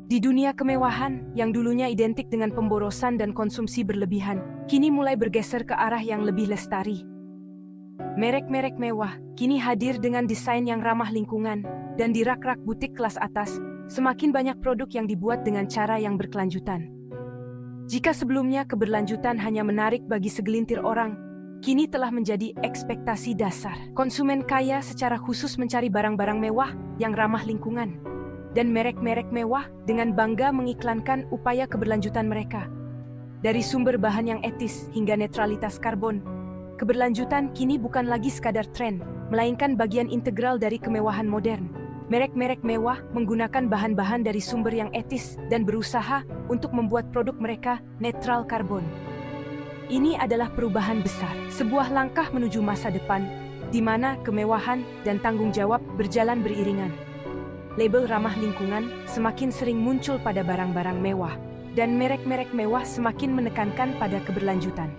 Di dunia kemewahan, yang dulunya identik dengan pemborosan dan konsumsi berlebihan, kini mulai bergeser ke arah yang lebih lestari. Merek-merek mewah kini hadir dengan desain yang ramah lingkungan, dan di rak-rak butik kelas atas, semakin banyak produk yang dibuat dengan cara yang berkelanjutan. Jika sebelumnya keberlanjutan hanya menarik bagi segelintir orang, kini telah menjadi ekspektasi dasar. Konsumen kaya secara khusus mencari barang-barang mewah yang ramah lingkungan. Dan merek-merek mewah dengan bangga mengiklankan upaya keberlanjutan mereka. Dari sumber bahan yang etis hingga netralitas karbon, keberlanjutan kini bukan lagi sekadar tren, melainkan bagian integral dari kemewahan modern. Merek-merek mewah menggunakan bahan-bahan dari sumber yang etis dan berusaha untuk membuat produk mereka netral karbon. Ini adalah perubahan besar, sebuah langkah menuju masa depan, di mana kemewahan dan tanggung jawab berjalan beriringan. Label ramah lingkungan semakin sering muncul pada barang-barang mewah, dan merek-merek mewah semakin menekankan pada keberlanjutan.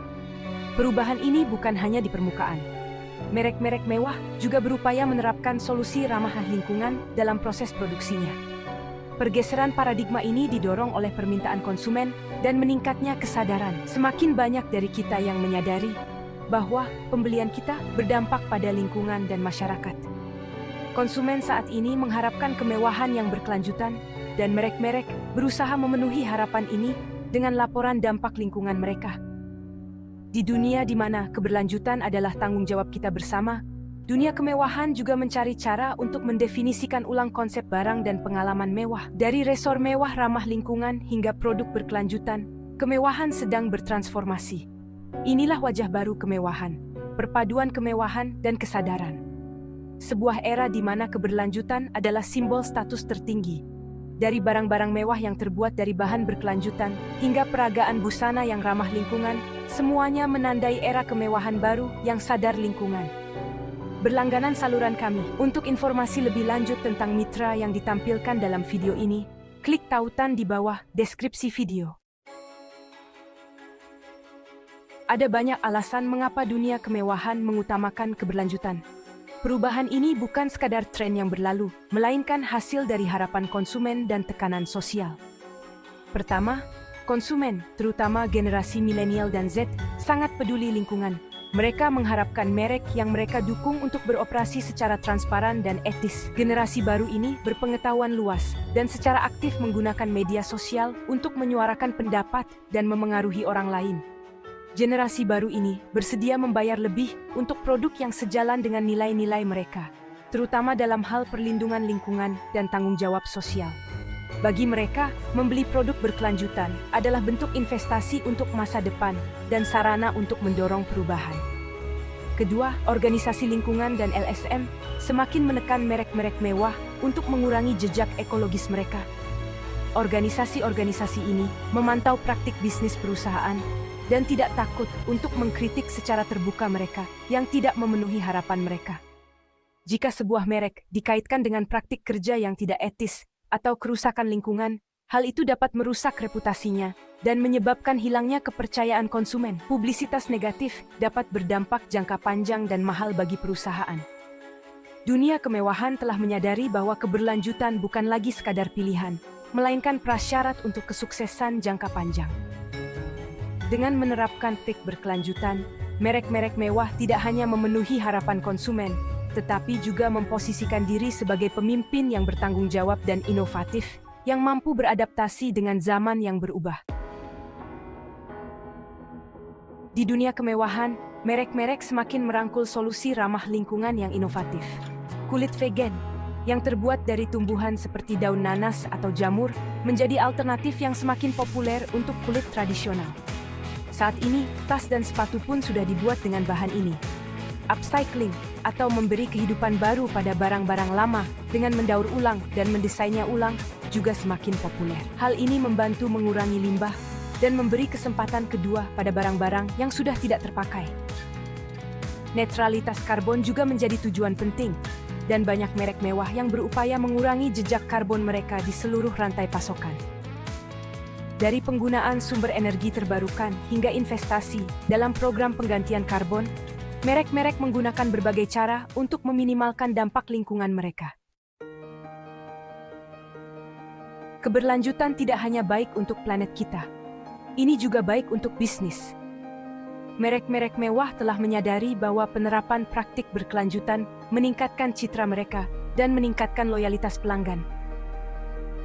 Perubahan ini bukan hanya di permukaan. Merek-merek mewah juga berupaya menerapkan solusi ramah lingkungan dalam proses produksinya. Pergeseran paradigma ini didorong oleh permintaan konsumen dan meningkatnya kesadaran. Semakin banyak dari kita yang menyadari bahwa pembelian kita berdampak pada lingkungan dan masyarakat. Konsumen saat ini mengharapkan kemewahan yang berkelanjutan, dan merek-merek berusaha memenuhi harapan ini dengan laporan dampak lingkungan mereka. Di dunia di mana keberlanjutan adalah tanggung jawab kita bersama, dunia kemewahan juga mencari cara untuk mendefinisikan ulang konsep barang dan pengalaman mewah. Dari resor mewah ramah lingkungan hingga produk berkelanjutan, kemewahan sedang bertransformasi. Inilah wajah baru kemewahan, perpaduan kemewahan dan kesadaran. Sebuah era di mana keberlanjutan adalah simbol status tertinggi. Dari barang-barang mewah yang terbuat dari bahan berkelanjutan, hingga peragaan busana yang ramah lingkungan, semuanya menandai era kemewahan baru yang sadar lingkungan. Berlangganan saluran kami. Untuk informasi lebih lanjut tentang mitra yang ditampilkan dalam video ini, klik tautan di bawah deskripsi video. Ada banyak alasan mengapa dunia kemewahan mengutamakan keberlanjutan. Perubahan ini bukan sekadar tren yang berlalu, melainkan hasil dari harapan konsumen dan tekanan sosial. Pertama, konsumen, terutama generasi milenial dan Z, sangat peduli lingkungan. Mereka mengharapkan merek yang mereka dukung untuk beroperasi secara transparan dan etis. Generasi baru ini berpengetahuan luas dan secara aktif menggunakan media sosial untuk menyuarakan pendapat dan memengaruhi orang lain. Generasi baru ini bersedia membayar lebih untuk produk yang sejalan dengan nilai-nilai mereka, terutama dalam hal perlindungan lingkungan dan tanggung jawab sosial. Bagi mereka, membeli produk berkelanjutan adalah bentuk investasi untuk masa depan dan sarana untuk mendorong perubahan. Kedua, organisasi lingkungan dan LSM semakin menekan merek-merek mewah untuk mengurangi jejak ekologis mereka. Organisasi-organisasi ini memantau praktik bisnis perusahaan dan tidak takut untuk mengkritik secara terbuka mereka yang tidak memenuhi harapan mereka. Jika sebuah merek dikaitkan dengan praktik kerja yang tidak etis atau kerusakan lingkungan, hal itu dapat merusak reputasinya dan menyebabkan hilangnya kepercayaan konsumen. Publisitas negatif dapat berdampak jangka panjang dan mahal bagi perusahaan. Dunia kemewahan telah menyadari bahwa keberlanjutan bukan lagi sekadar pilihan, melainkan prasyarat untuk kesuksesan jangka panjang. Dengan menerapkan trik berkelanjutan, merek-merek mewah tidak hanya memenuhi harapan konsumen, tetapi juga memposisikan diri sebagai pemimpin yang bertanggung jawab dan inovatif, yang mampu beradaptasi dengan zaman yang berubah. Di dunia kemewahan, merek-merek semakin merangkul solusi ramah lingkungan yang inovatif. Kulit vegan, yang terbuat dari tumbuhan seperti daun nanas atau jamur, menjadi alternatif yang semakin populer untuk kulit tradisional. Saat ini, tas dan sepatu pun sudah dibuat dengan bahan ini. Upcycling, atau memberi kehidupan baru pada barang-barang lama dengan mendaur ulang dan mendesainnya ulang, juga semakin populer. Hal ini membantu mengurangi limbah dan memberi kesempatan kedua pada barang-barang yang sudah tidak terpakai. Netralitas karbon juga menjadi tujuan penting, dan banyak merek mewah yang berupaya mengurangi jejak karbon mereka di seluruh rantai pasokan. Dari penggunaan sumber energi terbarukan hingga investasi dalam program penggantian karbon, merek-merek menggunakan berbagai cara untuk meminimalkan dampak lingkungan mereka. Keberlanjutan tidak hanya baik untuk planet kita. Ini juga baik untuk bisnis. Merek-merek mewah telah menyadari bahwa penerapan praktik berkelanjutan meningkatkan citra mereka dan meningkatkan loyalitas pelanggan.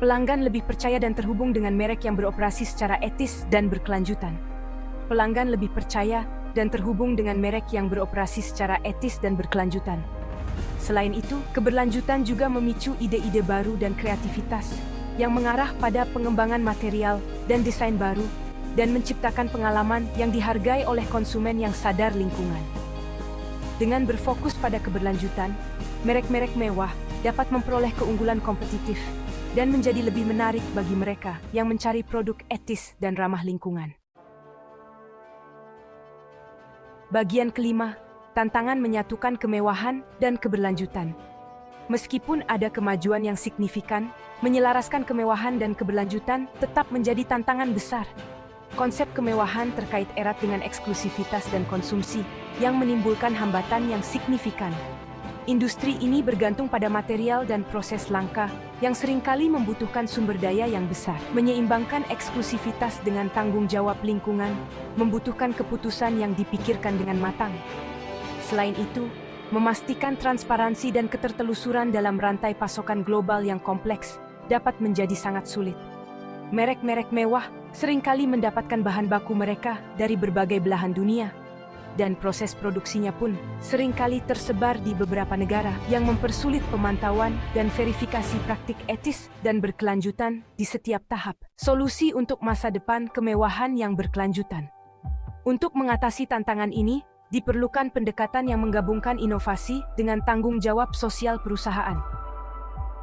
Pelanggan lebih percaya dan terhubung dengan merek yang beroperasi secara etis dan berkelanjutan. Pelanggan lebih percaya dan terhubung dengan merek yang beroperasi secara etis dan berkelanjutan. Selain itu, keberlanjutan juga memicu ide-ide baru dan kreativitas yang mengarah pada pengembangan material dan desain baru dan menciptakan pengalaman yang dihargai oleh konsumen yang sadar lingkungan. Dengan berfokus pada keberlanjutan, merek-merek mewah dapat memperoleh keunggulan kompetitif dan menjadi lebih menarik bagi mereka yang mencari produk etis dan ramah lingkungan. Bagian kelima, tantangan menyatukan kemewahan dan keberlanjutan. Meskipun ada kemajuan yang signifikan, menyelaraskan kemewahan dan keberlanjutan tetap menjadi tantangan besar. Konsep kemewahan terkait erat dengan eksklusivitas dan konsumsi yang menimbulkan hambatan yang signifikan. Industri ini bergantung pada material dan proses langka yang seringkali membutuhkan sumber daya yang besar. Menyeimbangkan eksklusivitas dengan tanggung jawab lingkungan membutuhkan keputusan yang dipikirkan dengan matang. Selain itu, memastikan transparansi dan ketertelusuran dalam rantai pasokan global yang kompleks dapat menjadi sangat sulit. Merek-merek mewah seringkali mendapatkan bahan baku mereka dari berbagai belahan dunia, dan proses produksinya pun seringkali tersebar di beberapa negara yang mempersulit pemantauan dan verifikasi praktik etis dan berkelanjutan di setiap tahap. Solusi untuk masa depan kemewahan yang berkelanjutan. Untuk mengatasi tantangan ini, diperlukan pendekatan yang menggabungkan inovasi dengan tanggung jawab sosial perusahaan.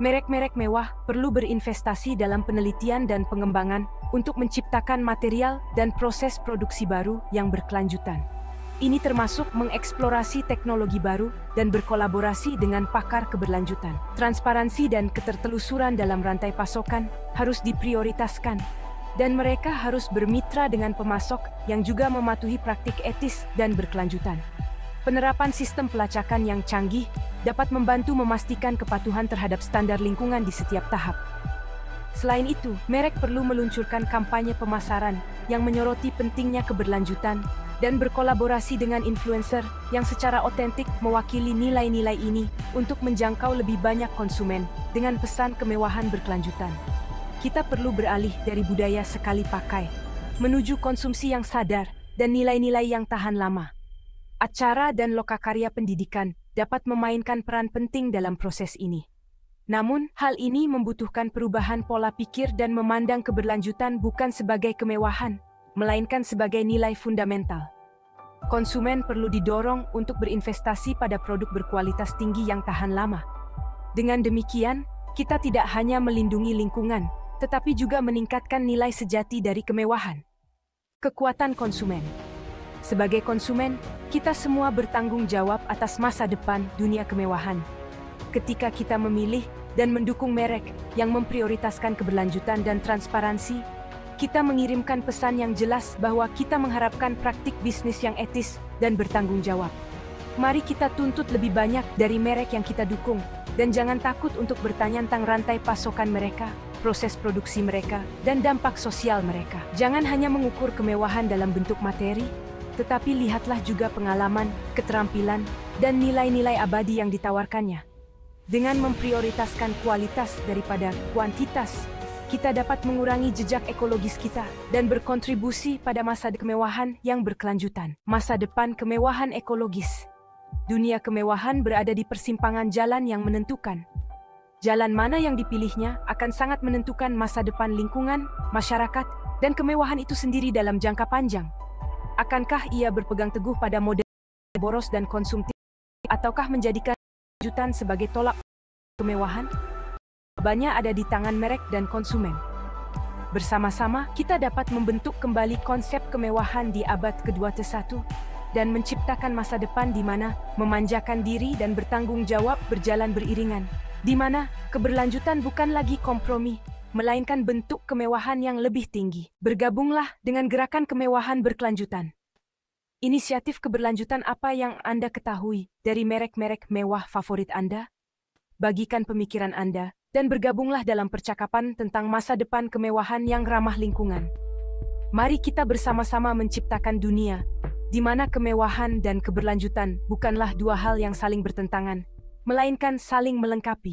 Merek-merek mewah perlu berinvestasi dalam penelitian dan pengembangan untuk menciptakan material dan proses produksi baru yang berkelanjutan. Ini termasuk mengeksplorasi teknologi baru dan berkolaborasi dengan pakar keberlanjutan. Transparansi dan ketertelusuran dalam rantai pasokan harus diprioritaskan, dan mereka harus bermitra dengan pemasok yang juga mematuhi praktik etis dan berkelanjutan. Penerapan sistem pelacakan yang canggih dapat membantu memastikan kepatuhan terhadap standar lingkungan di setiap tahap. Selain itu, merek perlu meluncurkan kampanye pemasaran yang menyoroti pentingnya keberlanjutan dan berkolaborasi dengan influencer yang secara otentik mewakili nilai-nilai ini untuk menjangkau lebih banyak konsumen dengan pesan kemewahan berkelanjutan. Kita perlu beralih dari budaya sekali pakai menuju konsumsi yang sadar dan nilai-nilai yang tahan lama. Acara dan lokakarya pendidikan dapat memainkan peran penting dalam proses ini. Namun, hal ini membutuhkan perubahan pola pikir dan memandang keberlanjutan bukan sebagai kemewahan, melainkan sebagai nilai fundamental. Konsumen perlu didorong untuk berinvestasi pada produk berkualitas tinggi yang tahan lama. Dengan demikian, kita tidak hanya melindungi lingkungan, tetapi juga meningkatkan nilai sejati dari kemewahan. Kekuatan konsumen. Sebagai konsumen, kita semua bertanggung jawab atas masa depan dunia kemewahan. Ketika kita memilih dan mendukung merek yang memprioritaskan keberlanjutan dan transparansi, kita mengirimkan pesan yang jelas bahwa kita mengharapkan praktik bisnis yang etis dan bertanggung jawab. Mari kita tuntut lebih banyak dari merek yang kita dukung, dan jangan takut untuk bertanya tentang rantai pasokan mereka, proses produksi mereka, dan dampak sosial mereka. Jangan hanya mengukur kemewahan dalam bentuk materi, tetapi lihatlah juga pengalaman, keterampilan, dan nilai-nilai abadi yang ditawarkannya. Dengan memprioritaskan kualitas daripada kuantitas, kita dapat mengurangi jejak ekologis kita dan berkontribusi pada masa kemewahan yang berkelanjutan. Masa depan kemewahan ekologis. Dunia kemewahan berada di persimpangan jalan yang menentukan. Jalan mana yang dipilihnya akan sangat menentukan masa depan lingkungan, masyarakat, dan kemewahan itu sendiri dalam jangka panjang. Akankah ia berpegang teguh pada model boros dan konsumtif, ataukah menjadikan kelanjutan sebagai tolak kemewahan? Jawabannya ada di tangan merek dan konsumen. Bersama-sama, kita dapat membentuk kembali konsep kemewahan di abad ke-21 dan menciptakan masa depan di mana memanjakan diri dan bertanggung jawab berjalan beriringan, di mana keberlanjutan bukan lagi kompromi, melainkan bentuk kemewahan yang lebih tinggi. Bergabunglah dengan gerakan kemewahan berkelanjutan. Inisiatif keberlanjutan apa yang Anda ketahui dari merek-merek mewah favorit Anda? Bagikan pemikiran Anda dan bergabunglah dalam percakapan tentang masa depan kemewahan yang ramah lingkungan. Mari kita bersama-sama menciptakan dunia di mana kemewahan dan keberlanjutan bukanlah dua hal yang saling bertentangan, melainkan saling melengkapi.